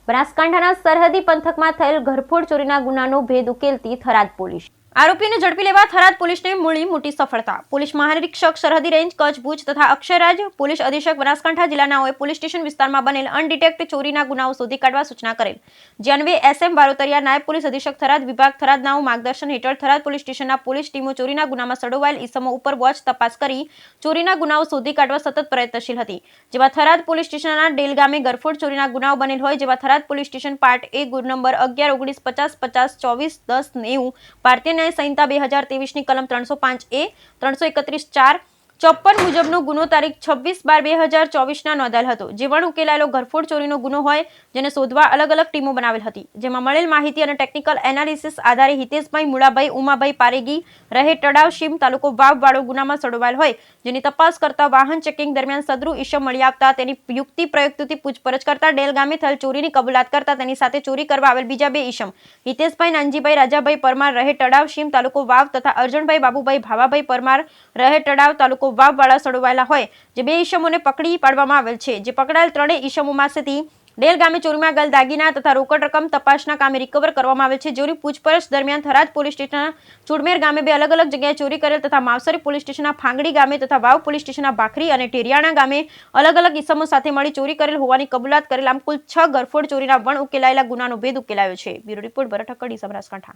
બનાસકાંઠાના સરહદી પંથકમાં થયેલ ઘરફોડ ચોરીના ગુનાનો ભેદ ઉકેલતી થરાદ પોલીસ। આરોપીને ઝડપી લેવા થરાદ પોલીસને મળી મોટી સફળતા। પોલીસ મહાનિરીક્ષક સરહદી રેન્જ કચ્છ ભુજ તથા અક્ષયરાજ પોલીસ અધિક્ષક બનાસકાંઠા જિલ્લાનાઓએ પોલીસ સ્ટેશન વિસ્તારમાં બનેલ અનડિટેક્ટ ચોરીના ગુનાઓ શોધી કાઢવા સૂચના કરેલ। જે અન્વયે SM બારોતરિયા નાયબ પોલીસ અધિક્ષક થરાદ વિભાગ થરાદનાઓ માર્ગદર્શન હેઠળ થરાદ પોલીસ સ્ટેશનના પોલીસ ટીમો ચોરીના ગુનામાં સંડોવાયેલ ઈસમો ઉપર વોચ તપાસ કરી ચોરીના ગુનાઓ શોધી કાઢવા સતત પ્રયત્નશીલ હતી। જેમાં થરાદ પોલીસ સ્ટેશનના ડેલ ગામે ઘરફોડ ચોરીના ગુનાઓ બનેલ હોય, જેમાં Tharad police station part A ગુનો નંબર 11 19 50 50 24 10 90 ભારતીય સંહિતા 2023 ની કલમ 305A 331 4 54 મુજબનો ગુનો તારીખ 26/12/2024 ના નોંધાયેલ હતો। જે પણ ઉકેલાયેલો ઘરફોડ ચોરીનો ગુનો હોય જેને શોધવા અલગ અલગ ટીમો બનાવેલ હતી। જેમાં મળેલ માહિતી અને ટેકનિકલ એનાલિસિસ આધારે હિતેશભાઈ મુળાભાઈ ઉમાભાઈ પારેગી રહે તળાવ શીમ તાલુકો વાવવાળો ગુનામાં સંડોવાયેલ હોય, જેની તપાસ કરતા વાહન ચેકિંગ દરમિયાન સદરુ ઈસમ મળી આવતા તેની યુક્તિ પ્રયુક્તિથી પૂછપરછ કરતા ડેલ ગામે થયેલ ચોરીની કબૂલાત કરતા તેની સાથે ચોરી કરવા આવેલ બીજા બે ઈસમ હિતેશભાઈ નાનજીભાઈ રાજાભાઈ પરમાર રહે તળાવ શીમ તાલુકો વાવ તથા અર્જણભાઈ બાબુભાઈ ભાવાભાઈ પરમાર રહે તળાવ તાલુકો વાવવાળા સંડોવાયેલા હોય, જે બે ઈસમોને પકડી પાડવામાં આવેલ છે। જે પકડાયેલ ત્રણેય ઈસમો પાસેથી ડેલ ગામે ચોરીમાં ગયેલ દાગીના તથા રોકડ રકમ તપાસના કામે રિકવર કરવામાં આવેલ છે। જેની પૂછપરછ દરમિયાન થરાદ પોલીસ સ્ટેશનના ચુડમેર ગામે બે અલગ અલગ જગ્યાએ ચોરી કરેલ તથા માવસરી પોલીસ સ્ટેશનના ફાંગડી ગામે તથા વાવ પોલીસ સ્ટેશનના ભાખરી અને ટેરિયાણા ગામે અલગ અલગ ઈસમો સાથે મળી ચોરી કરેલ હોવાની કબૂલાત કરેલ। આમ કુલ 6 ઘરફોડ ચોરીના વણ ઉકેલાયેલા ગુનાનો ભેદ ઉકેલાયો છે। બ્યુરો રિપોર્ટ ભરત ઠક્કર, બનાસકાંઠા।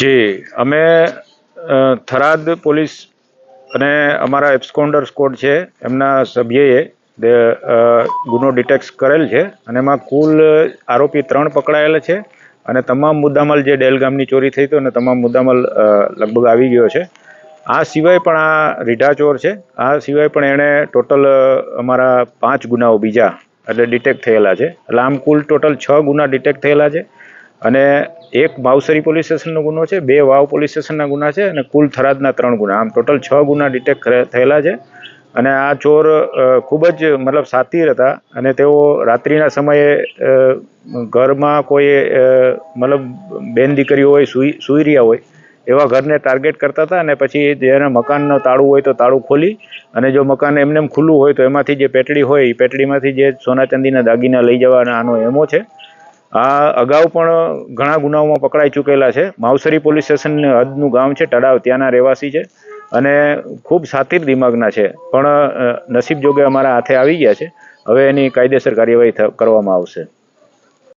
જી, અમે થરાદ પોલીસ અને અમારા એબ્સ્કોન્ડર સ્કોડ છે એમના સભ્યએ ગુનો ડિટેક્ટ કરેલ છે અને એમાં કુલ આરોપી 3 પકડાયેલા છે અને તમામ મુદ્દામાલ જે ડેલ ગામની ચોરી થઈ તો અને તમામ મુદ્દામાલ લગભગ આવી ગયો છે। આ સિવાય પણ આ રીઢા ચોર છે, આ સિવાય પણ એણે ટોટલ અમારા 5 ગુનાઓ બીજા એટલે ડિટેક્ટ થયેલા છે। એટલે આમ કુલ ટોટલ 6 ગુના ડિટેક્ટ થયેલા છે અને એક માવસરી પોલીસ સ્ટેશનનો ગુનો છે, 2 વાવ પોલીસ સ્ટેશનના ગુના છે અને કુલ થરાદના 3 ગુના, આમ ટોટલ 6 ગુના ડિટેક્ટ થયેલા છે। અને આ ચોર ખૂબ જ મતલબ સાતીર હતા અને તેઓ રાત્રિના સમયે ઘરમાં કોઈ મતલબ બેન દીકરીઓ હોય સૂઈ રહ્યા હોય એવા ઘરને ટાર્ગેટ કરતા હતા અને પછી જેને મકાનનો તાળું હોય તો તાળું ખોલી અને જો મકાન એમને ખુલ્લું હોય તો એમાંથી જે પેટડી હોય એ પેટડીમાંથી જે સોના ચાંદીના દાગીના લઈ જવાના આનો એમો છે। આ અગાઉ પણ ઘણા ગુનાઓમાં પકડાઈ ચૂકેલા છે। માવસરી પોલીસ સ્ટેશન હદનું ગામ છે તળાવ, ત્યાંના રહેવાસી છે અને ખૂબ સાતીર દિમાગના છે, પણ નસીબ જોગે અમારા હાથે આવી ગયા છે। હવે એની કાયદેસર કાર્યવાહી કરવામાં આવશે।